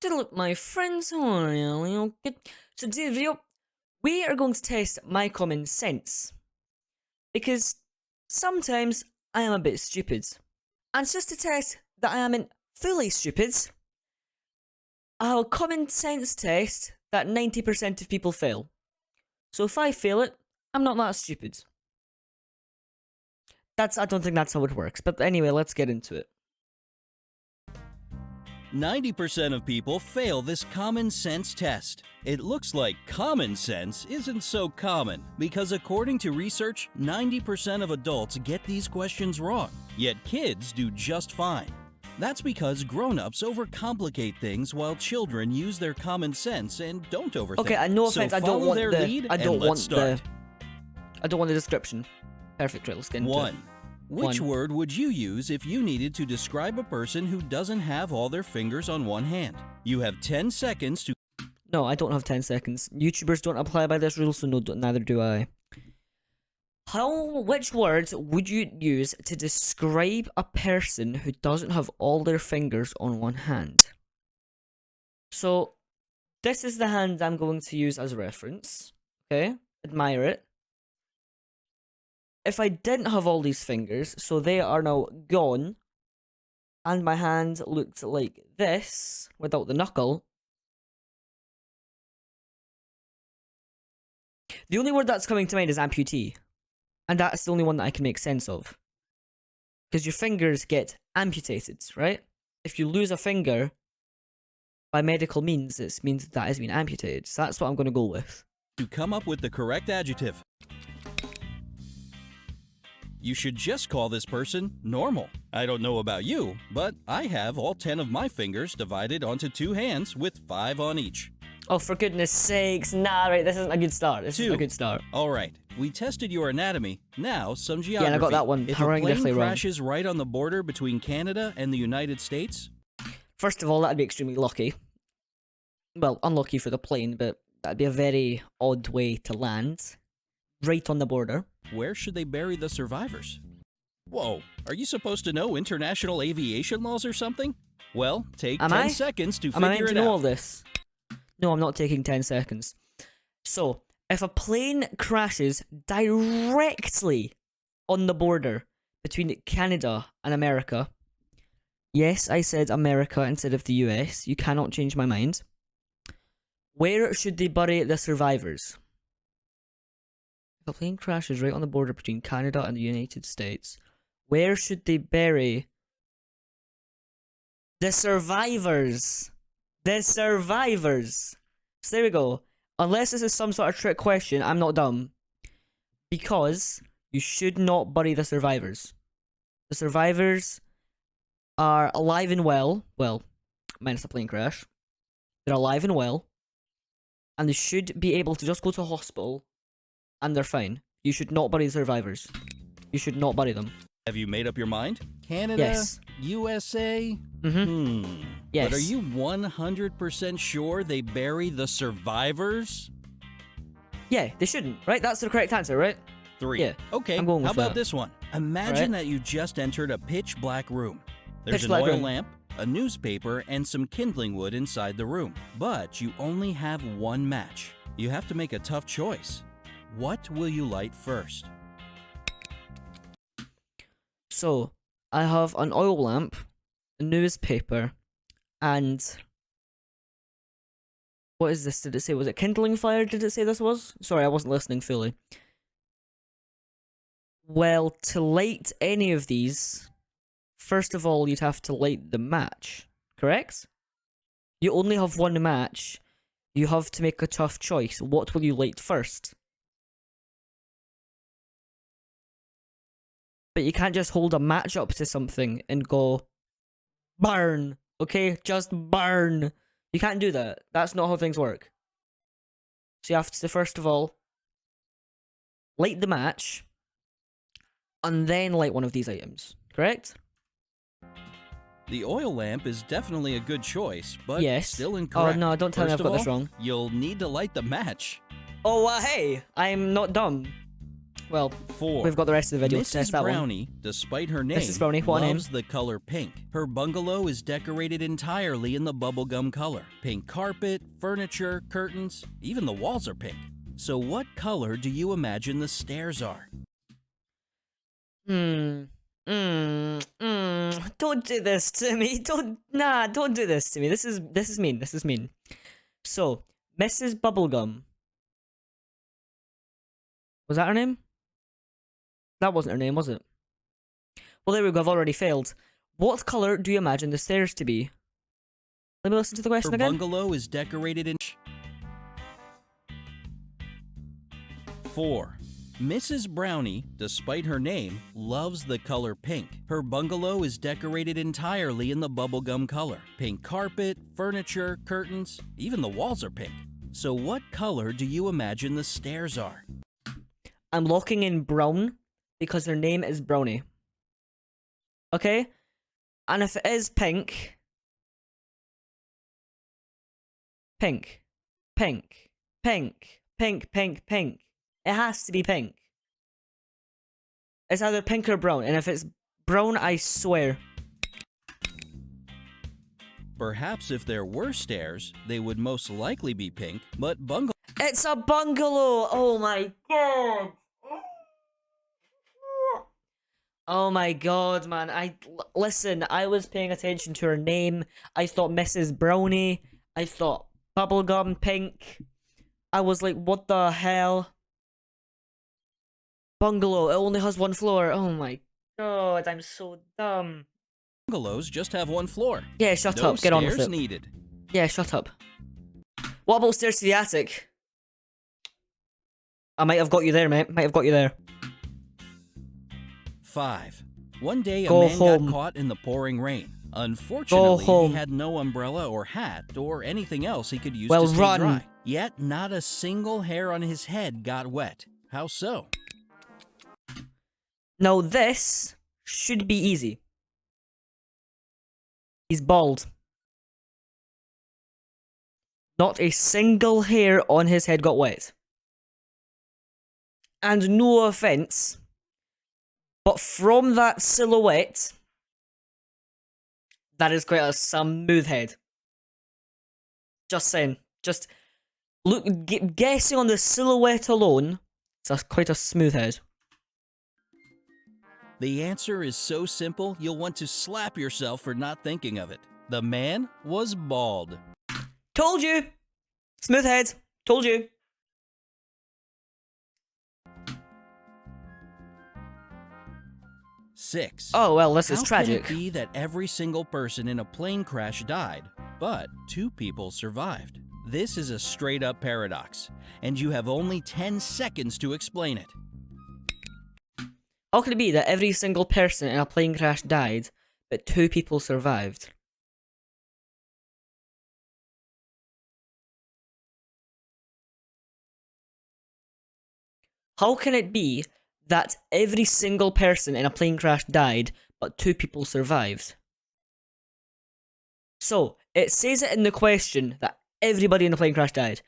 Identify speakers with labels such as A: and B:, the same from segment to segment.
A: Look, my friends, how are you? Good. So today's video, we are going to test my common sense. Because sometimes I am a bit stupid. And just to test that I am fully stupid, I have a common sense test that 90% of people fail. So if I fail it, I'm not that stupid. I don't think that's how it works. But anyway, let's get into it.
B: 90% of people fail this common sense test. It looks like common sense isn't so common because according to research, 90% of adults get these questions wrong, yet kids do just fine. That's because grown-ups overcomplicate things while children use their common sense and don't overthink.
A: Okay, no offense,
B: so
A: I don't want
B: their lead
A: I don't
B: and
A: want
B: let's start.
A: I don't want the description. Perfect, right, let's get into it.
B: 1. Which
A: One.
B: word would you use if you needed to describe a person who doesn't have all their fingers on one hand? You have 10 seconds to...
A: No, I don't have 10 seconds. YouTubers don't apply by this rule, so no, neither do I. Which words would you use to describe a person who doesn't have all their fingers on one hand? So, this is the hand I'm going to use as a reference. Okay? Admire it. If I didn't have all these fingers, so they are now gone, and my hand looked like this, without the knuckle, the only word that's coming to mind is amputee. And that's the only one that I can make sense of. Because your fingers get amputated, right? If you lose a finger, by medical means, it means that has been amputated. So that's what I'm going to go with.
B: To come up with the correct adjective. You should just call this person normal. I don't know about you, but I have all 10 of my fingers divided onto 2 hands with 5 on each.
A: Oh, for goodness sakes. Nah, right, this isn't a good start. This isn't a good start.
B: Alright, we tested your anatomy. Now, some geography.
A: Yeah, and I got that one
B: If a plane
A: horrendously wrong.
B: crashes right on the border between Canada and the United States...
A: First of all, that'd be extremely lucky. Well, unlucky for the plane, but that'd be a very odd way to land. Right on the border.
B: Where should they bury the survivors? Whoa, are you supposed to know international aviation laws or something? Well, take 10 seconds to
A: Am I
B: figure
A: meant
B: it
A: to know
B: out.
A: all this? No, I'm not taking 10 seconds. So, if a plane crashes directly on the border between Canada and America, yes, I said America instead of the US, you cannot change my mind. Where should they bury the survivors? If a plane crashes right on the border between Canada and the United States, where should they bury the survivors? The survivors. So there we go. Unless this is some sort of trick question, I'm not dumb. Because you should not bury the survivors. The survivors are alive and well. Well, minus the plane crash. They're alive and well. And they should be able to just go to a hospital. And they're fine. You should not bury the survivors. You should not bury them.
B: Have you made up your mind? Canada?
A: Yes.
B: USA?
A: Yes.
B: But are you 100% sure they bury the survivors?
A: Yeah, they shouldn't, right? That's the correct answer, right?
B: 3.
A: Yeah,
B: Okay,
A: I'm going
B: how
A: with
B: about
A: that.
B: this one? Imagine that you just entered a pitch black room. There's
A: Pitch
B: an
A: black
B: oil
A: room.
B: lamp, a newspaper, and some kindling wood inside the room. But you only have one match. You have to make a tough choice. What will you light first?
A: So, I have an oil lamp, a newspaper, and... What is this? Did it say? Was it kindling fire? Did it say this was? Sorry, I wasn't listening fully. Well, to light any of these, first of all, you'd have to light the match, correct? You only have one match. You have to make a tough choice. What will you light first? But you can't just hold a match up to something and go, burn, okay? Just burn. You can't do that. That's not how things work. So you have to, first of all, light the match, and then light one of these items, correct?
B: The oil lamp is definitely a good choice, but
A: Yes.
B: still incorrect.
A: Oh no, don't tell me I've
B: First
A: got
B: of
A: this
B: all,
A: wrong.
B: You'll need to light the match.
A: Oh, hey, I'm not dumb. Well,
B: 4.
A: we've got the rest of the video to test
B: Mrs.
A: that one.
B: Brownie, despite her name,
A: Mrs. Brownie, what a name.
B: loves the color pink. Her bungalow is decorated entirely in the bubblegum color. Pink carpet, furniture, curtains, even the walls are pink. So what color do you imagine the stairs are?
A: Don't do this to me. Don't do this to me. This is mean. This is mean. So, Mrs. Bubblegum. Was that her name? That wasn't her name, was it? Well, there we go. I've already failed. What color do you imagine the stairs to be? Let me listen to the question
B: Her
A: again.
B: bungalow is decorated in 4. Mrs. Brownie, despite her name, loves the color pink. Her bungalow is decorated entirely in the bubblegum color. Pink carpet, furniture, curtains, even the walls are pink. So what color do you imagine the stairs are?
A: I'm locking in brown because her name is Brownie. Okay? And if it is pink, pink, pink, pink, pink, pink, pink. It has to be pink. It's either pink or brown, and if it's brown, I swear.
B: Perhaps if there were stairs, they would most likely be pink, but bungalow.
A: It's a bungalow! Oh my god! Oh my god, man. Listen, I was paying attention to her name. I thought Mrs. Brownie. I thought bubblegum pink. I was like, what the hell? Bungalow, it only has one floor. Oh my god, I'm so dumb.
B: Bungalows just have one floor.
A: Yeah, shut
B: No
A: up. Get on with
B: stairs
A: it.
B: needed.
A: Yeah, shut up. What about stairs to the attic? I might have got you there, mate. Might have got you there.
B: 5. One day, a
A: Go
B: man
A: home.
B: got caught in the pouring rain. Unfortunately,
A: home.
B: he had no umbrella or hat or anything else he could use
A: Well,
B: to stay
A: run.
B: dry. Yet, not a single hair on his head got wet. How so?
A: Now this should be easy. He's bald. Not a single hair on his head got wet. And no offense, but from that silhouette, that is quite a smooth head. Just saying. Just look, guessing on the silhouette alone, it's quite a smooth head.
B: The answer is so simple, you'll want to slap yourself for not thinking of it. The man was bald.
A: Told you! Smooth head. Told you.
B: Six.
A: Oh, well, this is
B: How
A: tragic.
B: Can it be that every single person in a plane crash died, but 2 people survived? This is a straight-up paradox, and you have only 10 seconds to explain it.
A: How can it be that every single person in a plane crash died, but 2 people survived? How can it be that every single person in a plane crash died, but 2 people survived? So, it says it in the question that everybody in the plane crash died.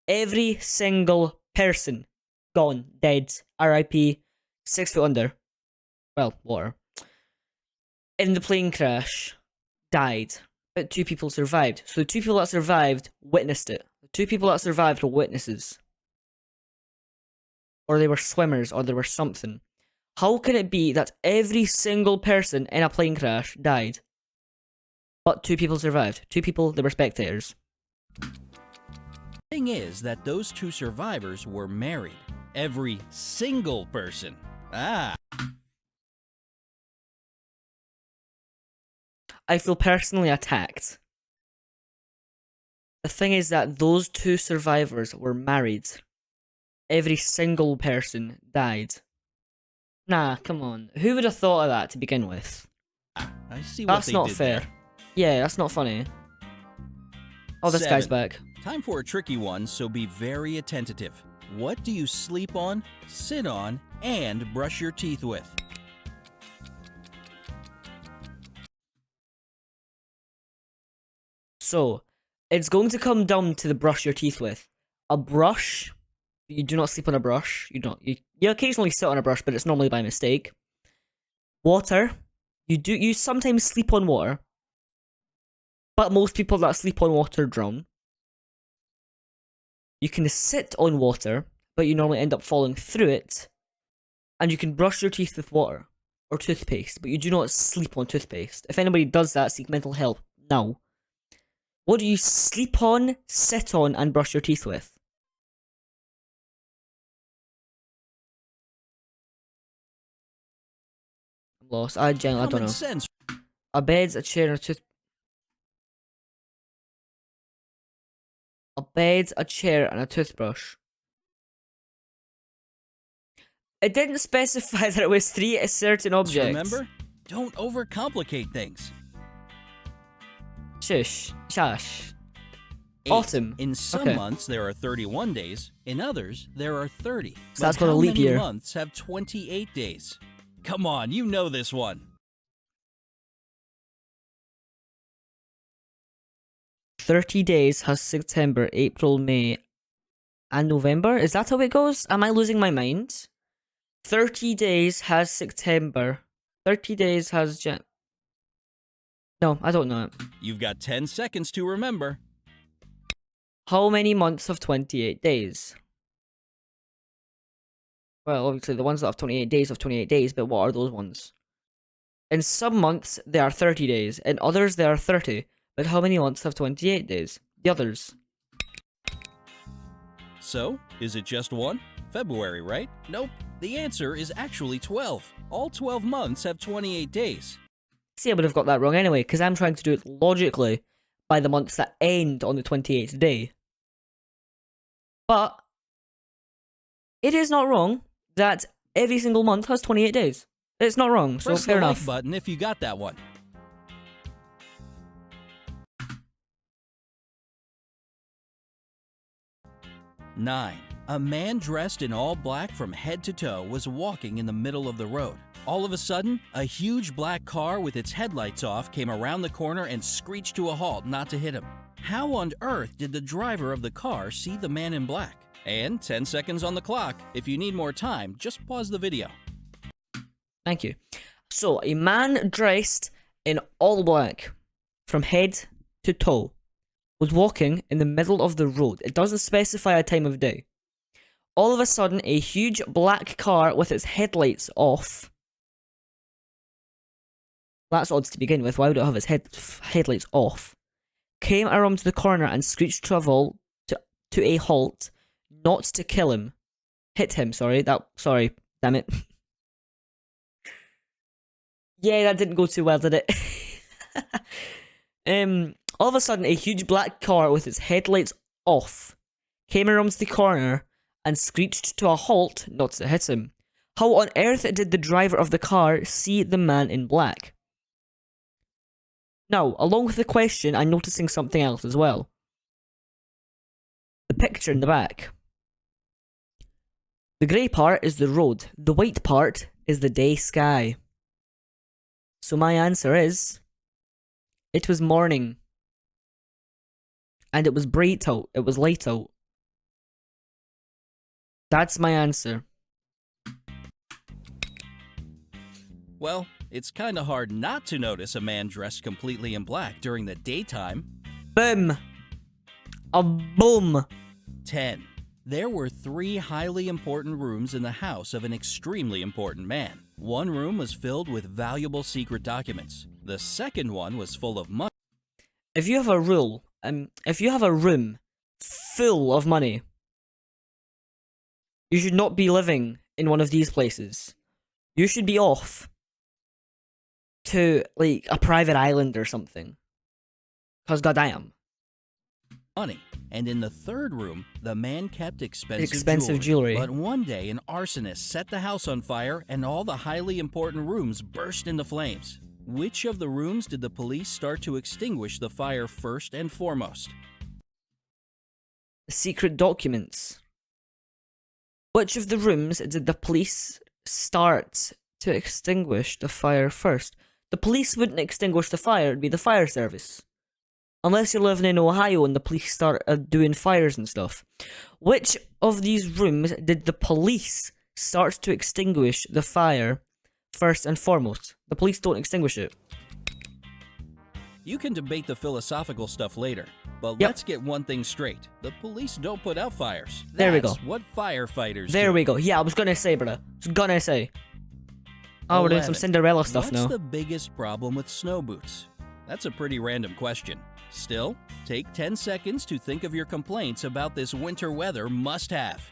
A: Every single person gone, dead, RIP, 6 foot under. Well, water. In the plane crash, died, but 2 people survived. So the 2 people that survived witnessed it. The 2 people that survived were witnesses. Or they were swimmers, or they were something. How can it be that every single person in a plane crash died, but 2 people survived? 2 people, they were spectators.
B: Thing is that those 2 survivors were married. Every single person.
A: I feel personally attacked. The thing is that those 2 survivors were married. Every single person died. Nah, come on. Who would have thought of that to begin with?
B: I see what
A: That's
B: they
A: not
B: did
A: fair.
B: there.
A: Yeah, that's not funny. Oh, this guy's
B: 7.
A: back.
B: Time for a tricky one, so be very attentive. What do you sleep on, sit on, and brush your teeth with?
A: So, it's going to come down to the brush your teeth with. A brush You do not sleep on a brush. You occasionally sit on a brush, but it's normally by mistake. Water. You sometimes sleep on water. But most people that sleep on water drown. You can sit on water, but you normally end up falling through it. And you can brush your teeth with water or toothpaste, but you do not sleep on toothpaste. If anybody does that, seek mental help now. What do you sleep on, sit on, and brush your teeth with? I'm lost. I don't know.
B: Common sense.
A: A bed, a chair, and a bed, a chair, and a toothbrush. It didn't specify that it was 3 certain objects.
B: Remember? Don't overcomplicate things.
A: Shush. Shush.
B: 8.
A: Autumn.
B: In some
A: Okay.
B: months, there are 31 days. In others, there are 30.
A: So that's
B: But
A: called a
B: how
A: leap
B: many
A: year.
B: months have 28 days? Come on, you know this one.
A: 30 days has September, April, May, and November? Is that how it goes? Am I losing my mind? 30 days has September. 30 days has No, I don't know it.
B: You've got 10 seconds to remember.
A: How many months have 28 days? Well, obviously the ones that have 28 days have 28 days, but what are those ones? In some months, there are 30 days. In others, there are 30. But how many months have 28 days? The others.
B: So, is it just one? February, right? Nope. The answer is actually 12. All 12 months have 28 days.
A: See, I would have got that wrong anyway, because I'm trying to do it logically by the months that end on the 28th day. But it is not wrong that every single month has 28 days. It's not wrong, so
B: Press
A: fair
B: the
A: enough.
B: like button if you got that one. Nine. A man dressed in all black from head to toe was walking in the middle of the road. All of a sudden, a huge black car with its headlights off came around the corner and screeched to a halt not to hit him. How on earth did the driver of the car see the man in black? And 10 seconds on the clock. If you need more time, just pause the video.
A: Thank you. So, a man dressed in all black from head to toe was walking in the middle of the road. It doesn't specify a time of day. All of a sudden, a huge black car with its headlights off. That's odd to begin with. Why would it have its headlights off? Came around the corner and screeched to a halt, not to kill him. Hit him, sorry. Sorry, damn it. Yeah, that didn't go too well, did it? All of a sudden, a huge black car with its headlights off came around the corner and screeched to a halt, not to hit him. How on earth did the driver of the car see the man in black? Now, along with the question, I'm noticing something else as well. The picture in the back. The grey part is the road. The white part is the day sky. So my answer is, it was morning. And it was bright out. It was light out. That's my answer.
B: Well, it's kinda hard not to notice a man dressed completely in black during the daytime.
A: Boom. A boom.
B: 10. There were 3 highly important rooms in the house of an extremely important man. One room was filled with valuable secret documents. The second one was full of money.
A: If you have a room full of money, you should not be living in one of these places. You should be off to, like, a private island or something. Cause goddamn.
B: And in the third room, the man kept expensive
A: jewelry.
B: But one day, an arsonist set the house on fire and all the highly important rooms burst into flames. Which of the rooms did the police start to extinguish the fire first and foremost?
A: Secret documents. Which of the rooms did the police start to extinguish the fire first? The police wouldn't extinguish the fire, it'd be the fire service. Unless you're living in Ohio and the police start doing fires and stuff. Which of these rooms did the police start to extinguish the fire first and foremost? The police don't extinguish it.
B: You can debate the philosophical stuff later, but
A: Yep.
B: let's get one thing straight. The police don't put out fires.
A: There we
B: That's
A: go.
B: what firefighters
A: There
B: do.
A: we go. Yeah, I was gonna say, brother. I was gonna say. Oh, we're doing some
B: 11.
A: Cinderella stuff
B: What's
A: now.
B: the biggest problem with snow boots? That's a pretty random question. Still, take 10 seconds to think of your complaints about this winter weather must-have.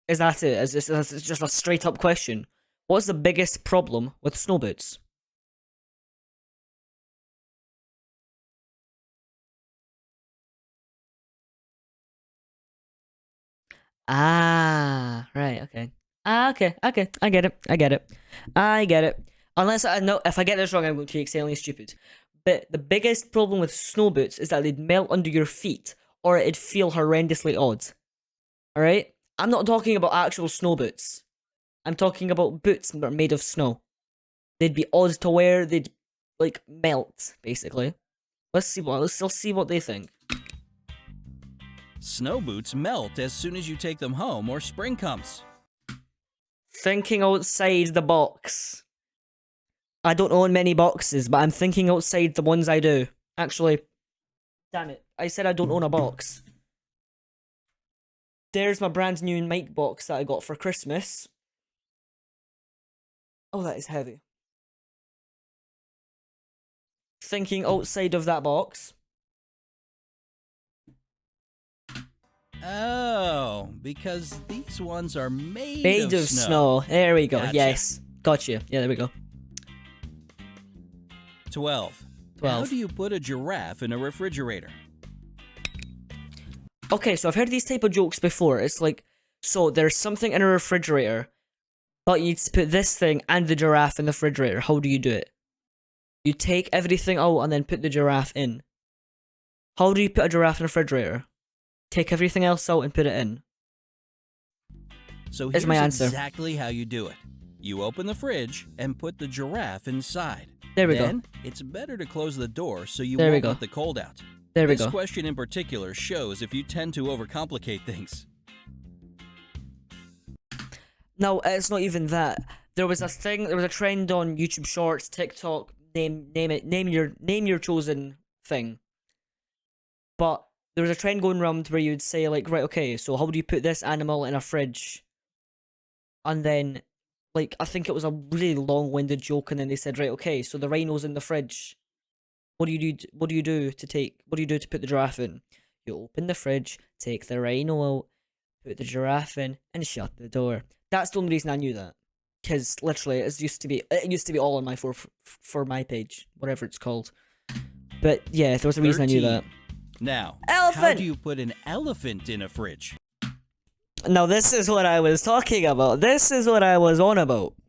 A: Is that it? Is this just a straight up question? What's the biggest problem with snow boots? Ah, right, okay. Okay, I get it, I get it. Unless I know, if I get this wrong, I'm going to be extremely stupid. But the biggest problem with snow boots is that they'd melt under your feet, or it'd feel horrendously odd. Alright? I'm not talking about actual snow boots. I'm talking about boots that are made of snow. They'd be odd to wear, they'd, like, melt, basically. Let's see what they think.
B: Snow boots melt as soon as you take them home or spring comes.
A: Thinking outside the box. I don't own many boxes, but I'm thinking outside the ones I do. Actually, damn it, I said I don't own a box. There's my brand new mic box that I got for Christmas. Oh, that is heavy. Thinking outside of that box.
B: Oh, because these ones are made,
A: Made of snow. There we go.
B: Gotcha.
A: Yes. Gotcha. Yeah, there we go.
B: 12.
A: 12.
B: How do you put a giraffe in a refrigerator?
A: Okay, so I've heard these type of jokes before. It's like, so there's something in a refrigerator, but you'd put this thing and the giraffe in the refrigerator. How do you do it? You take everything out and then put the giraffe in. How do you put a giraffe in a refrigerator? Take everything else out and put it in.
B: So
A: That's
B: here's
A: my answer.
B: exactly how you do it. You open the fridge and put the giraffe inside.
A: There we
B: then,
A: go.
B: it's better to close the door so you
A: There we
B: won't
A: go.
B: let the cold out.
A: There we
B: This
A: go.
B: question in particular shows if you tend to overcomplicate things.
A: No, it's not even that. There was a thing. There was a trend on YouTube Shorts, TikTok. Name it. Name your chosen thing. But there was a trend going around where you'd say like, right, okay, so how do you put this animal in a fridge? And then, like, I think it was a really long-winded joke, and then they said, right, okay, so the rhino's in the fridge. What do you do? What do you do to put the giraffe in? You open the fridge, take the rhino out, put the giraffe in, and shut the door. That's the only reason I knew that, because literally it used to be all on my for my page, whatever it's called. But yeah, there was a reason I knew that.
B: Now, how
A: Elephant!
B: do you put an elephant in a fridge?
A: Now this is what I was talking about. This is what I was on about.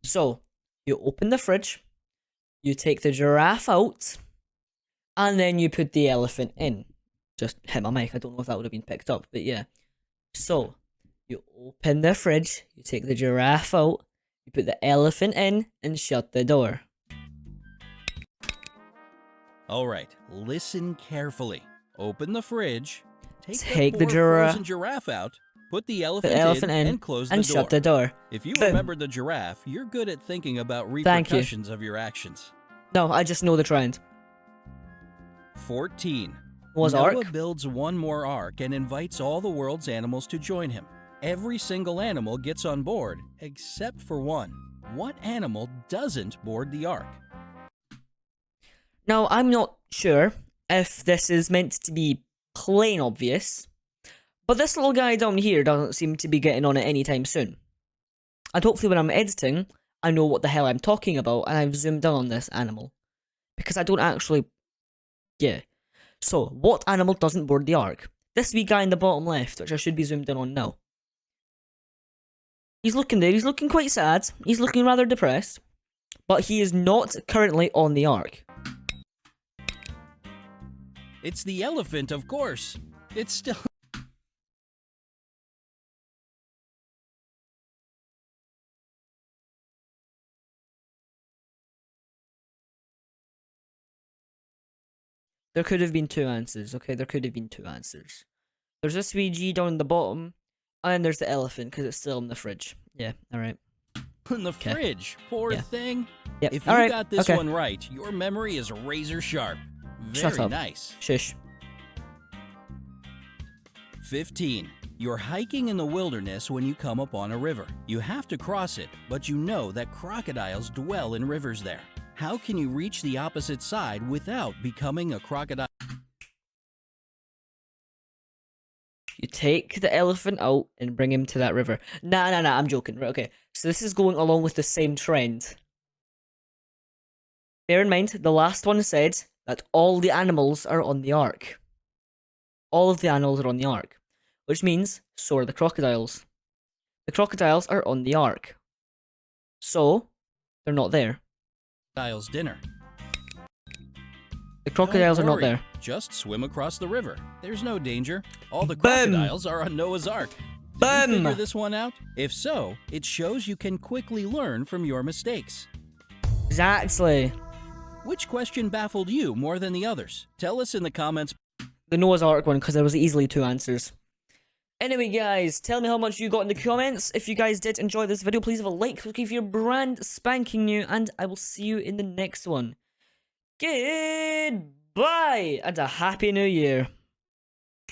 A: So, you open the fridge, you take the giraffe out, and then you put the elephant in. Just hit my mic, I don't know if that would have been picked up, but yeah. So, you open the fridge, you take the giraffe out, you put the elephant in, and shut the door.
B: Alright, listen carefully. Open the fridge,
A: Take
B: the
A: the
B: poor frozen giraffe out, put the elephant,
A: elephant in,
B: and close
A: and
B: the door.
A: shut the door.
B: If you
A: Boom.
B: remember the giraffe, you're good at thinking about
A: Thank you.
B: repercussions of your actions.
A: No, I just know the trend.
B: 14.
A: Was
B: Noah
A: Ark?
B: builds one more ark and invites all the world's animals to join him. Every single animal gets on board, except for one. What animal doesn't board the ark?
A: Now, I'm not sure if this is meant to be plain obvious, but this little guy down here doesn't seem to be getting on it anytime soon. And hopefully when I'm editing, I know what the hell I'm talking about, and I've zoomed in on this animal. Because I don't actually... Yeah. So, what animal doesn't board the ark? This wee guy in the bottom left, which I should be zoomed in on now. He's looking there, he's looking quite sad, he's looking rather depressed, but he is not currently on the ark.
B: It's the elephant, of course. It's still
A: There could have been two answers, okay? There could have been two answers. There's this wee G down the bottom, and then there's the elephant, because it's still in the fridge. Yeah, alright.
B: In the fridge, poor
A: Yeah.
B: thing.
A: Yep.
B: If you
A: Alright,
B: got this
A: okay.
B: one right, your memory is razor sharp.
A: Shut
B: Very
A: up.
B: nice.
A: Shush.
B: 15. You're hiking in the wilderness when you come upon a river. You have to cross it, but you know that crocodiles dwell in rivers there. How can you reach the opposite side without becoming a crocodile?
A: You take the elephant out and bring him to that river. Nah, I'm joking. Right, okay. So this is going along with the same trend. Bear in mind, the last one said that all the animals are on the ark. All of the animals are on the ark. Which means, so are the crocodiles. The crocodiles are on the ark. So, they're not there.
B: Crocodile's dinner.
A: The crocodiles
B: Don't
A: are not
B: worry,
A: there.
B: Just swim across the river. There's no danger. All the
A: Boom.
B: crocodiles are on Noah's Ark. Did you
A: Boom.
B: figure this one out? If so, it shows you can quickly learn from your mistakes.
A: Exactly.
B: Which question baffled you more than the others? Tell us in the comments.
A: The Noah's Ark one, because there was easily two answers. Anyway, guys, tell me how much you got in the comments. If you guys did enjoy this video, please have a like, subscribe if you're brand spanking new, and I will see you in the next one. Goodbye, and a happy new year.